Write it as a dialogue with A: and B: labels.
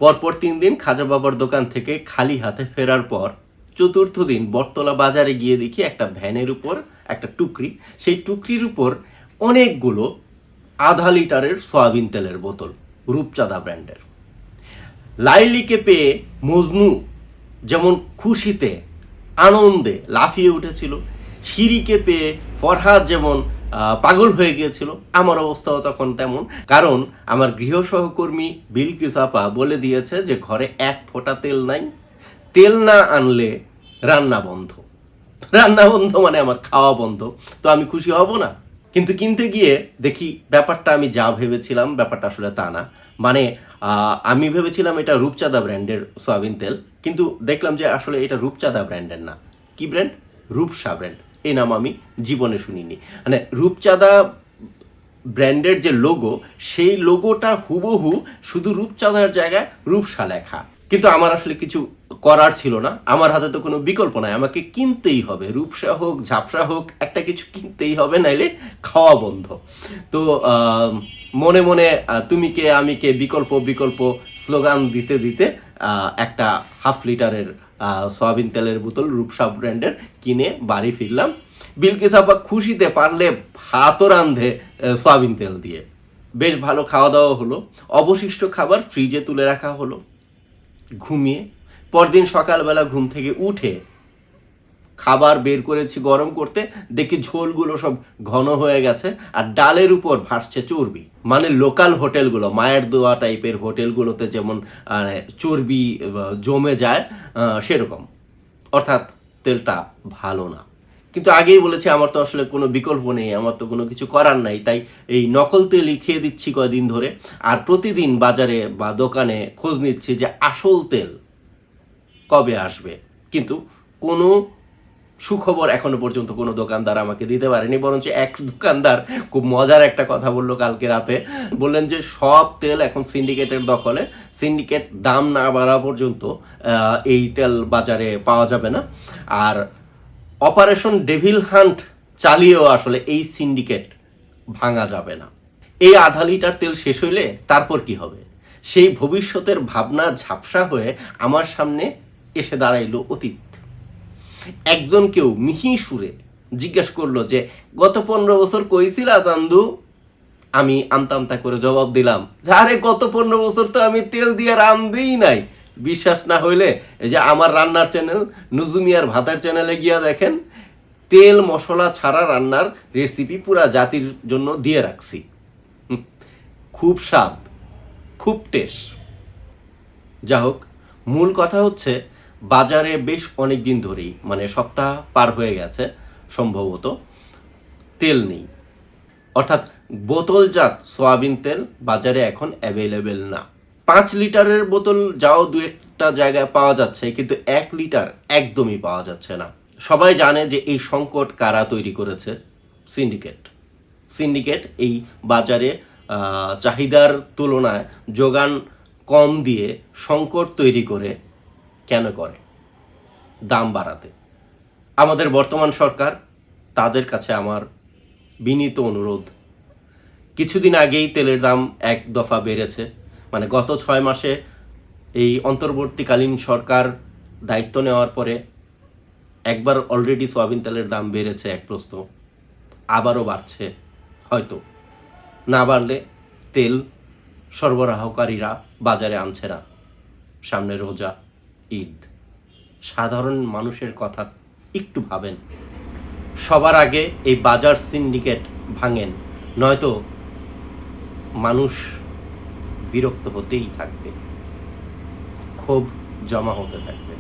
A: পরপর 3 দিন খাজা বাবার দোকান থেকে খালি হাতে ফেরার পর চতুর্থ দিন বটতলা বাজারে গিয়ে দেখি একটা ভ্যানের উপর একটা টুকরি, সেই টুকরির উপর অনেকগুলো আধা লিটারের সয়াবিন তেলের বোতল, রূপচাঁদা ব্র্যান্ডের। লাইলিকে পেয়ে মজনু যেমন খুশিতে আনন্দে লাফিয়ে উঠেছিল, শিরিকে পেয়ে ফরহাদ যেমন পাগল হয়ে গিয়েছিল, আমার অবস্থাও তখন তেমন। কারণ আমার গৃহ সহকর্মী বিলকিস আপা বলে দিয়েছে যে ঘরে এক ফোঁটা তেল নাই, তেল না আনলে রান্না বন্ধ। রান্না বন্ধ মানে আমার খাওয়া বন্ধ, তো আমি খুশি হব না? কিন্তু কিনতে গিয়ে দেখি ব্যাপারটা আমি যা ভেবেছিলাম ব্যাপারটা আসলে তা না। মানে আমি ভেবেছিলাম এটা রূপচাঁদা ব্র্যান্ডের সয়াবিন তেল, কিন্তু দেখলাম যে আসলে এটা রূপচাঁদা ব্র্যান্ডের না। কি ব্র্যান্ড? রূপসা ব্র্যান্ড। এই নাম আমি জীবনে শুনিনি। মানে রূপচাঁদা ব্র্যান্ডের যে লোগো, সেই লোগোটা হুবহু, শুধু রূপচাঁদার জায়গায় রূপসা লেখা। কিন্তু আমার আসলে কিছু করার ছিল না, আমার হাতে তো কোনো বিকল্প নাই, আমাকে কিনতেই হবে। রূপসা হোক ঝাপসা হোক একটা কিছু কিনতেই হবে, নাইলে খাওয়া বন্ধ। তো মনে মনে তুমি কে আমি কে বিকল্প বিকল্প স্লোগান দিতে দিতে একটা হাফ লিটারের সয়াবিন তেলের বোতল রূপসা ব্র্যান্ডের কিনে বাড়ি ফিরলাম। বিলকিস আপা খুশিতে পারলে ভাতও রান্ধে সয়াবিন তেল দিয়ে। বেশ ভালো খাওয়া দাওয়া হলো, অবশিষ্ট খাবার ফ্রিজে তুলে রাখা হলো। ঘুমিয়ে পরদিন সকালবেলা ঘুম থেকে উঠে খাবার বের করেছি গরম করতে, দেখি ঝোলগুলো সব ঘন হয়ে গেছে আর ডালের উপর ভাসছে চর্বি। মানে লোকাল হোটেলগুলো, মায়ের দোয়া টাইপের হোটেলগুলোতে যেমন চর্বি জমে যায় সেরকম, অর্থাৎ তেলটা ভালো না। কিন্তু আগেই বলেছি আমার তো আসলে কোনো বিকল্প নেই, আমার তো কোনো কিছু করার নাই, তাই এই নকল তেলই খেয়ে দিচ্ছি কয়দিন ধরে। আর প্রতিদিন বাজারে বা দোকানে খোঁজ নিচ্ছি যে আসল তেল কবে আসবে, কিন্তু কোনো সুখবর এখনো পর্যন্ত কোনো দোকানদার আমাকে দিতে পারেনি। বরঞ্চ এক দোকানদার খুব মজার একটা কথা বললো কালকে রাতে, বললেন যে সব তেল এখন সিন্ডিকেটের দখলে, সিন্ডিকেট দাম না বাড়া পর্যন্ত এই তেল বাজারে পাওয়া যাবে না। আর অপারেশন ডেভিল হান্ট চালিয়েও আসলে এই সিন্ডিকেট ভাঙা যাবে না। এই আধা লিটার তেল শেষ হইলে তারপর কি হবে, সেই ভবিষ্যতের ভাবনা ঝাপসা হয়ে আমার সামনে এসে দাঁড়াইলো অতীত। একজন কেউ মিহি সুরে জিজ্ঞেস করলো যে গত 15 বছর কইছিলা চান্দু? আমি আমতা আমতা করে জবাব দিলাম, আরে গত 15 বছর তো আমি তেল দিয়ে রান্ধেই নাই। বিশ্বাস না হইলে এই যে আমার রান্নার চ্যানেল নুজুমিয়ার ভাতের চ্যানেলে গিয়া দেখেন, তেল মশলা ছাড়া রান্নার রেসিপি পুরা জাতির জন্য দিয়ে রাখছি। খুব স্বাদ, খুব টেস্ট। যা হোক, মূল কথা হচ্ছে বাজারে বেশ অনেক দিন ধরেই, মানে সপ্তাহ পার হয়ে গেছে সম্ভবত, তেল নেই। অর্থাৎ বোতলজাত সয়াবিন তেল বাজারে এখন অ্যাভেলেবেল না। 5 লিটারের বোতল যাও দু একটা জায়গায় পাওয়া যাচ্ছে, কিন্তু 1 লিটার একদমই পাওয়া যাচ্ছে না। সবাই জানে যে এই সংকট কারা তৈরি করেছে? সিন্ডিকেট। সিন্ডিকেট এই বাজারে চাহিদার তুলনায় যোগান কম দিয়ে সংকট তৈরি করে। কেন করে? দাম বাড়াতে। আমাদের বর্তমান সরকার, তাদের কাছে আমার বিনীত অনুরোধ, কিছুদিন আগেই তেলের দাম এক দফা বেড়েছে। মানে গত 6 মাসে এই অন্তর্বর্তীকালীন সরকার দায়িত্ব নেওয়ার পরে একবার অলরেডি সয়াবিন তেলের দাম বেড়েছে এক প্রস্থ, আবারও বাড়ছে হয়তো। না বাড়লে তেল সরবরাহকারীরা বাজারে আনছে না। সামনে রোজা, ঈদ, সাধারণ মানুষের কথা একটু ভাবেন। সবার আগে এই বাজার সিন্ডিকেট ভাঙেন, নয়তো মানুষ বিরক্ত হতেই থাকবে, ক্ষোভ জমা হতে থাকবে।